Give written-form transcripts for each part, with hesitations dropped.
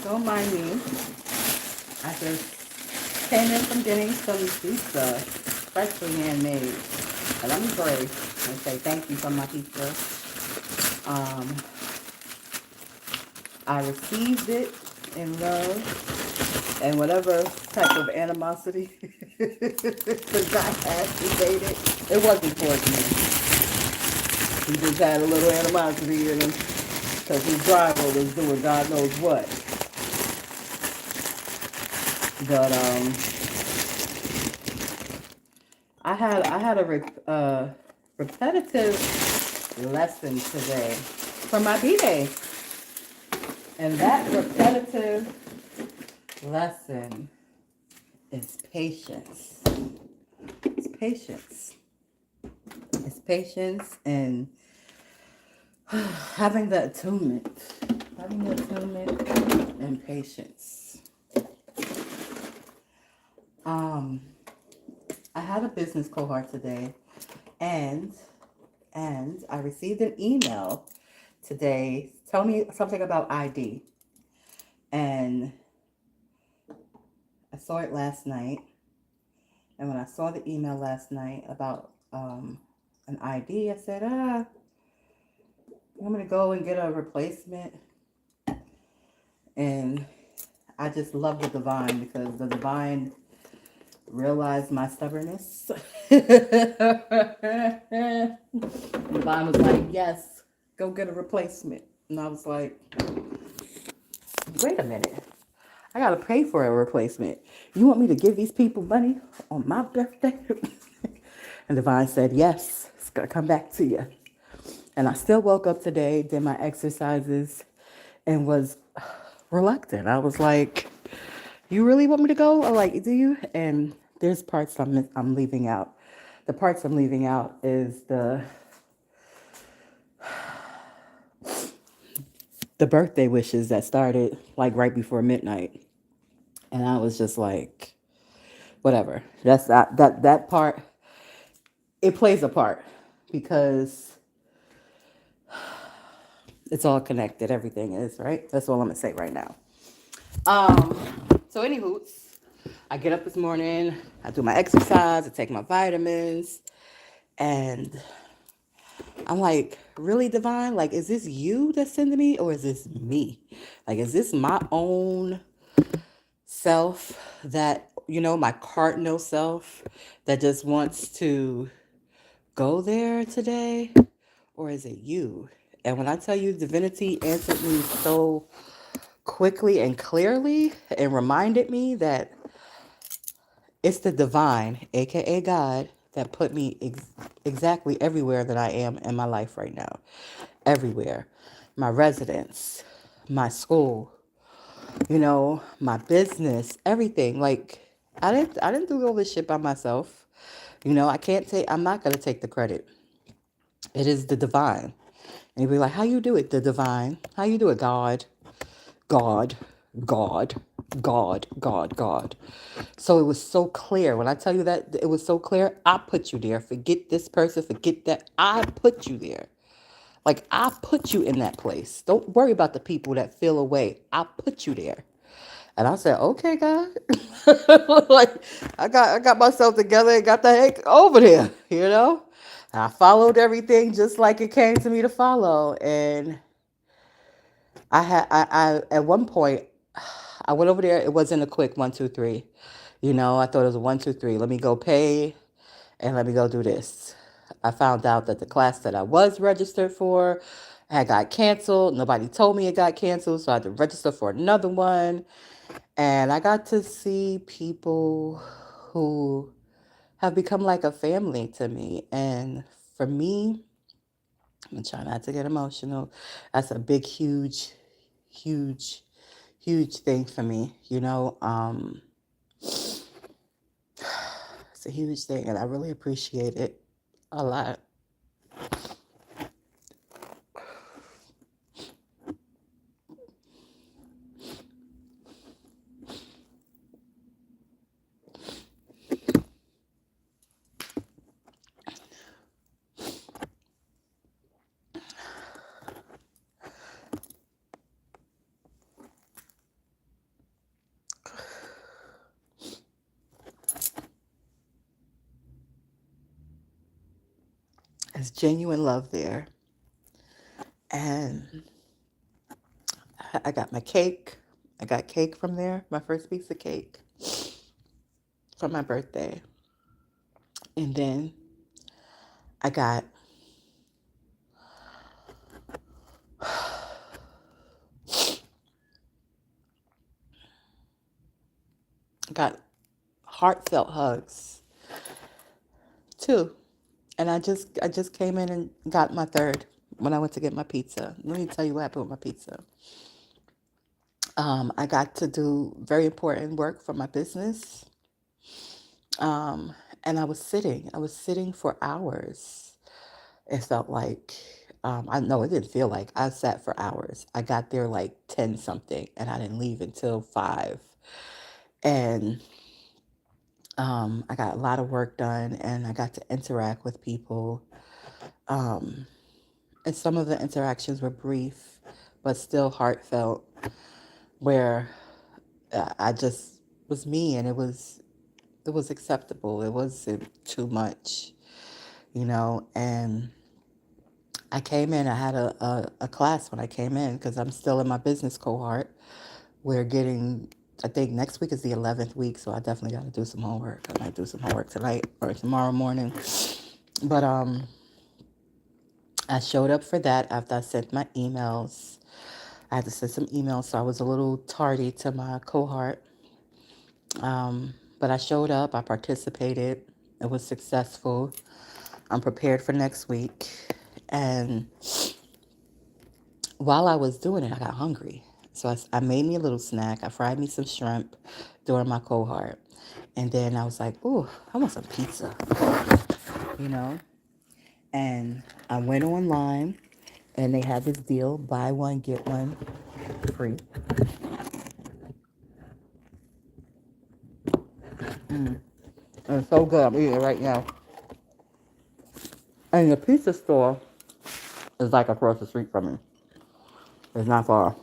Don't mind me. I just came in from getting some pizza, freshly handmade. And let me pray and say thank you for my pizza. Um, I received it in love and whatever type of animosity that God had, He made it wasn't towards me. He just had a little animosity in him because his driver was doing God knows what. But I had a repetitive lesson today for my B-Day. And that repetitive lesson is patience. It's patience. It's patience and having the attunement. Having the attunement and patience. I had a business cohort today and I received an email today telling me something about ID. And I saw it last night. And when I saw the email last night about an ID, I said, I'm going to go and get a replacement. And I just love the divine because the divine realized my stubbornness. The divine was like, yes, go get a replacement. And I was like, wait a minute. I got to pay for a replacement. You want me to give these people money on my birthday? And divine said, yes, it's going to come back to you. And I still woke up today, did my exercises, and was reluctant. I was like, you really want me to go? I'm like, do you? And there's parts I'm leaving out. The parts I'm leaving out is the birthday wishes that started like right before midnight. And I was just like, whatever. That's that part. It plays a part because it's all connected. Everything is, right? That's all I'm gonna say right now. So anywho, I get up this morning, I do my exercise, I take my vitamins, and I'm like, really, divine? Like, is this you that's sending me or is this me? Like, is this my own self that, my cardinal self that just wants to go there today? Or is it you? And when I tell you divinity answered me so quickly and clearly and reminded me that it's the divine, aka God, that put me exactly everywhere that I am in my life right now. Everywhere. My residence, my school, my business, everything. Like I didn't do all this shit by myself. I'm not gonna take the credit. It is the divine. And you'd be like, how you do it, the divine? How you do it, God? God, God, God, God, God. So it was so clear. When I tell you that it was so clear, I put you there. Forget this person, forget that. I put you there. Like I put you in that place. Don't worry about the people that feel away. I put you there. And I said, okay, God. Like I got myself together and got the heck over there, And I followed everything just like it came to me to follow. And I at one point I went over there. It wasn't a quick 1, 2, 3. I thought it was a 1, 2, 3. Let me go pay and let me go do this. I found out that the class that I was registered for had got canceled. Nobody told me it got canceled, so I had to register for another one. And I got to see people who have become like a family to me. And for me, I'm trying not to get emotional. That's a big, huge, huge, huge thing for me. It's a huge thing, and I really appreciate it a lot. It's genuine love there. And I got my cake. I got cake from there, my first piece of cake for my birthday. And then I got heartfelt hugs too. And I just came in and got my third when I went to get my pizza. Let me tell you what happened with my pizza. I got to do very important work for my business. Um, and I was sitting for hours. It felt like, I know it didn't feel like I sat for hours. I got there like 10 something and I didn't leave until 5. And I got a lot of work done and I got to interact with people. Um, and some of the interactions were brief, but still heartfelt, where I just was me and it was acceptable. It wasn't too much, and I came in, I had a class when I came in because I'm still in my business cohort. We're getting, I think next week is the 11th week, so I definitely got to do some homework. I might do some homework tonight or tomorrow morning. But I showed up for that after I sent my emails. I had to send some emails, so I was a little tardy to my cohort. But I showed up, I participated, it was successful. I'm prepared for next week. And while I was doing it, I got hungry. So I made me a little snack. I fried me some shrimp during my cohort. And then I was like, ooh, I want some pizza, you know? And I went online and they had this deal, buy one, get one free. And it's so good. I'm eating it right now. And the pizza store is like across the street from me. It's not far.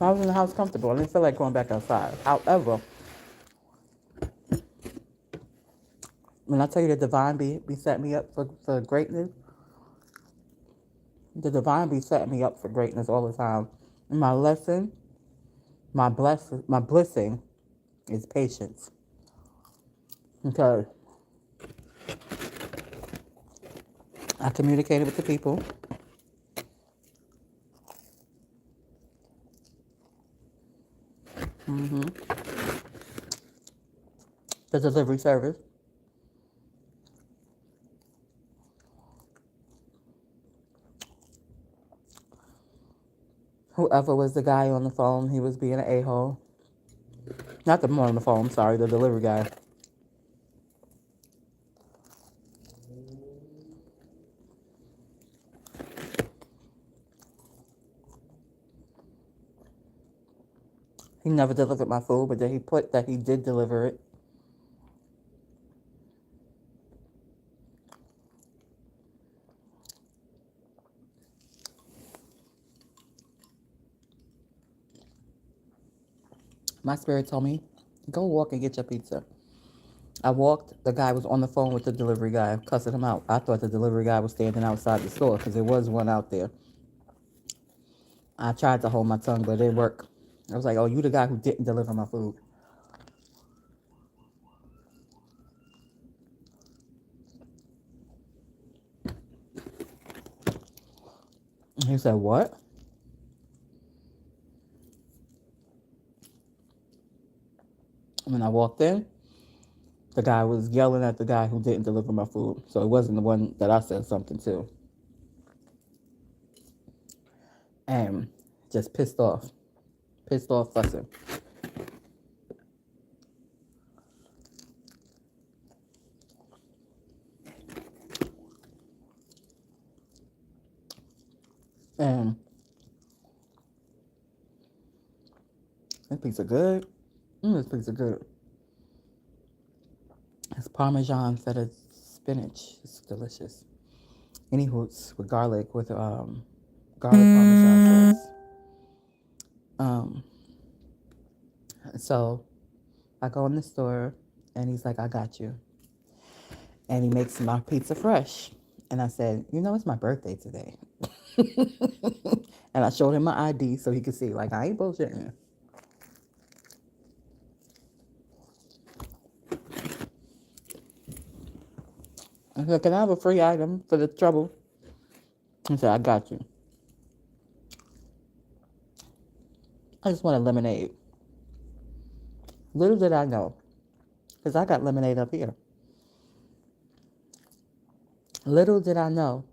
I was in the house comfortable. I didn't feel like going back outside. However, when I tell you the divine be set me up for greatness, the divine be setting me up for greatness all the time. And my lesson, my blessing is patience. Because I communicated with the people. The delivery service. Whoever was the guy on the phone, he was being an a-hole. Not the one on the phone, sorry, the delivery guy. He never delivered my food, but then he put that he did deliver it. My spirit told me, go walk and get your pizza. I walked. The guy was on the phone with the delivery guy, cussing him out. I thought the delivery guy was standing outside the store because there was one out there. I tried to hold my tongue, but it didn't work. I was like, oh, you the guy who didn't deliver my food. He said, what? When I walked in, the guy was yelling at the guy who didn't deliver my food. So it wasn't the one that I said something to. And just pissed off. Pissed off fussing. And this pizza good. This pizza good. It's Parmesan feta spinach. It's delicious. Any hoots with garlic, with garlic Parmesan sauce. Um, so I go in the store and he's like, I got you. and he makes my pizza fresh. And I said, it's my birthday today. And I showed him my ID so he could see, like, I ain't bullshitting. I said, can I have a free item for the trouble? He said, I got you. I just want a lemonade. Little did I know, because I got lemonade up here. Little did I know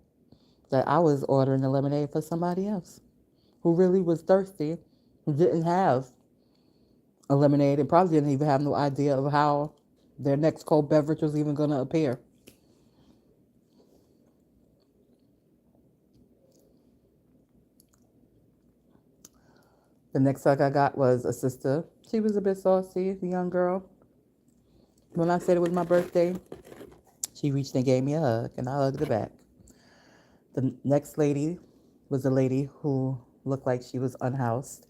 that I was ordering the lemonade for somebody else who really was thirsty, who didn't have a lemonade and probably didn't even have no idea of how their next cold beverage was even going to appear. The next hug I got was a sister. She was a bit saucy, a young girl. When I said it was my birthday, she reached and gave me a hug, and I hugged her back. The next lady was a lady who looked like she was unhoused,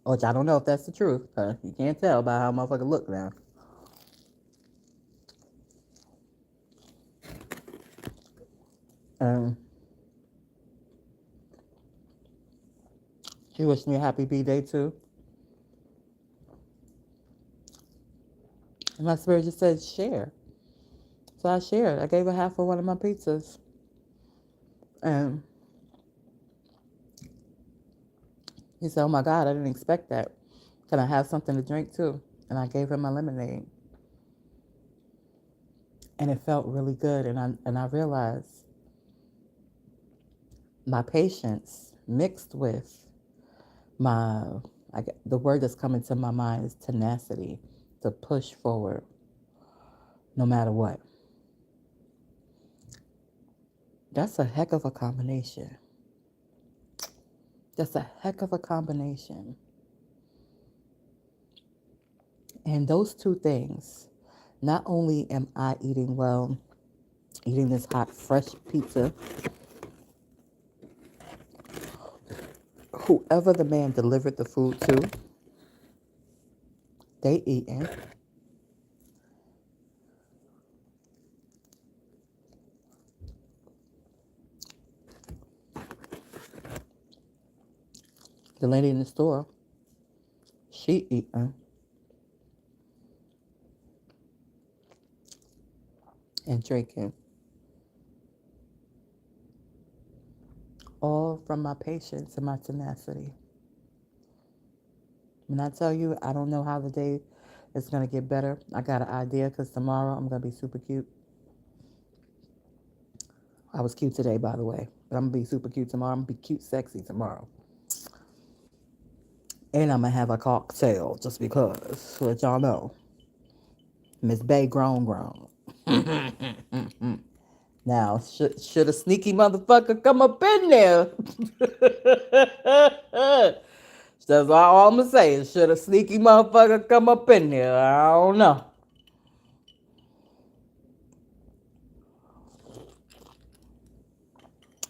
which I don't know if that's the truth. You can't tell by how a motherfucker look now. Um, she wished me a happy B-Day too. And my spirit just said, share. So I shared. I gave her half of one of my pizzas. And he said, oh my God, I didn't expect that. Can I have something to drink too? And I gave him my lemonade. And it felt really good. And I realized my patience mixed with the word that's coming to my mind is tenacity, to push forward no matter what. That's a heck of a combination. That's a heck of a combination. And those two things, not only am I eating well, eating this hot, fresh pizza, whoever the man delivered the food to, they eating. The lady in the store, she eating. And drinking. All from my patience and my tenacity. When I tell you, I don't know how the day is going to get better. I got an idea because tomorrow I'm going to be super cute. I was cute today, by the way. But I'm going to be super cute tomorrow. I'm going to be cute, sexy tomorrow. And I'm going to have a cocktail just because. So that y'all know. Miss Bay grown. Now, should a sneaky motherfucker come up in there? That's all I'm going to say. Should a sneaky motherfucker come up in there? I don't know.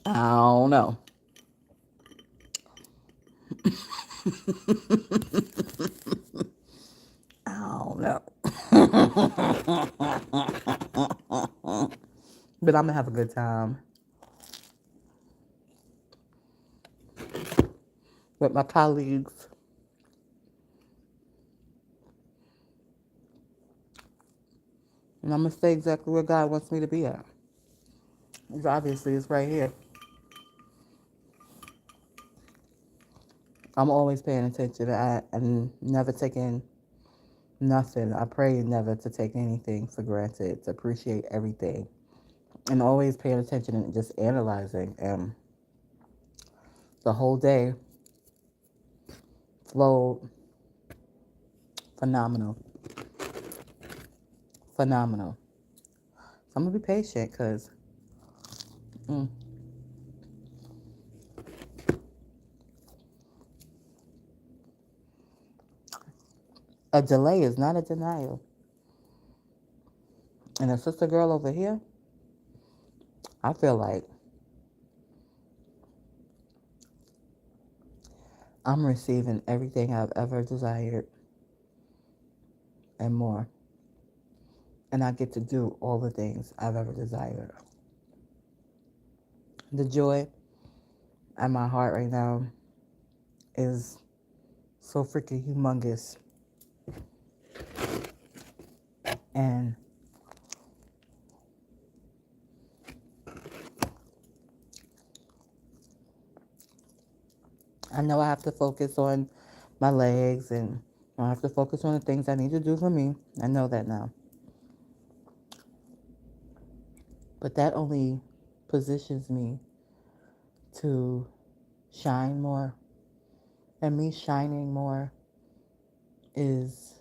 I don't know. I don't know. But I'm going to have a good time with my colleagues. And I'm going to stay exactly where God wants me to be at. Which obviously is right here. I'm always paying attention. I'm never taking nothing. I pray never to take anything for granted, to appreciate everything. And always paying attention and just analyzing. And the whole day flowed phenomenal. Phenomenal. So I'm going to be patient because a delay is not a denial. And a sister girl over here, I feel like I'm receiving everything I've ever desired and more. and I get to do all the things I've ever desired. The joy at my heart right now is so freaking humongous. And I know I have to focus on my legs and I have to focus on the things I need to do for me. I know that now. But that only positions me to shine more. And me shining more is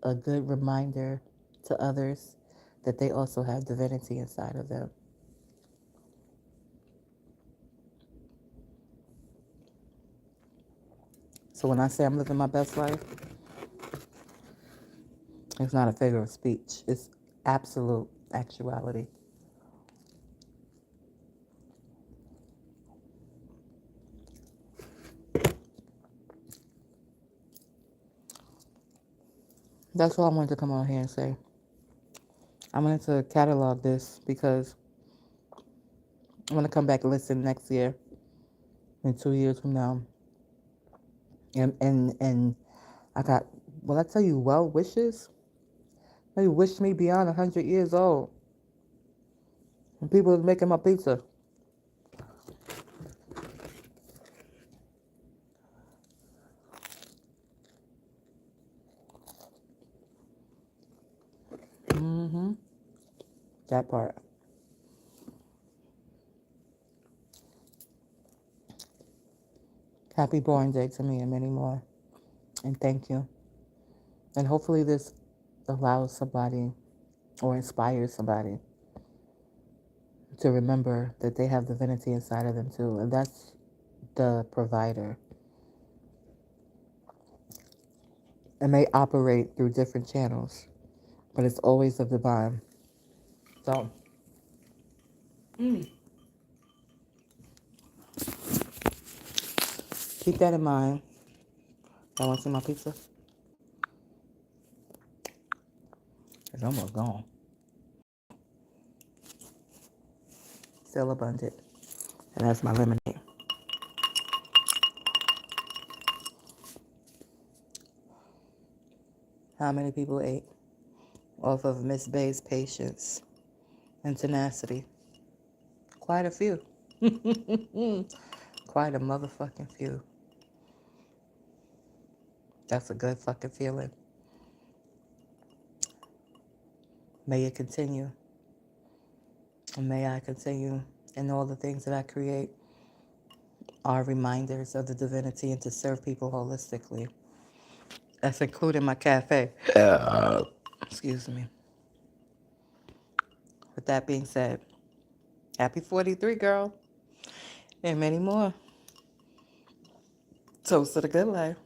a good reminder to others that they also have divinity inside of them. So when I say I'm living my best life, it's not a figure of speech. It's absolute actuality. That's all I wanted to come on here and say. I wanted to catalog this because I'm going to come back and listen next year and 2 years from now. And I got, well, I tell you, well wishes. They wished me beyond 100 years old. And people was making my pizza. Mm-hmm. That part. Happy born day to me and many more. And thank you. And hopefully this allows somebody or inspires somebody to remember that they have divinity inside of them too. And that's the provider. It may operate through different channels, but it's always the divine. So, keep that in mind. Y'all want to see my pizza? It's almost gone. Still abundant. And that's my lemonade. How many people ate off of Miss Bay's patience and tenacity? Quite a few. Quite a motherfucking few. That's a good fucking feeling. May it continue. And may I continue in all the things that I create are reminders of the divinity and to serve people holistically. That's including my cafe. Excuse me. With that being said, happy 43, girl. And many more. Toast to the good life.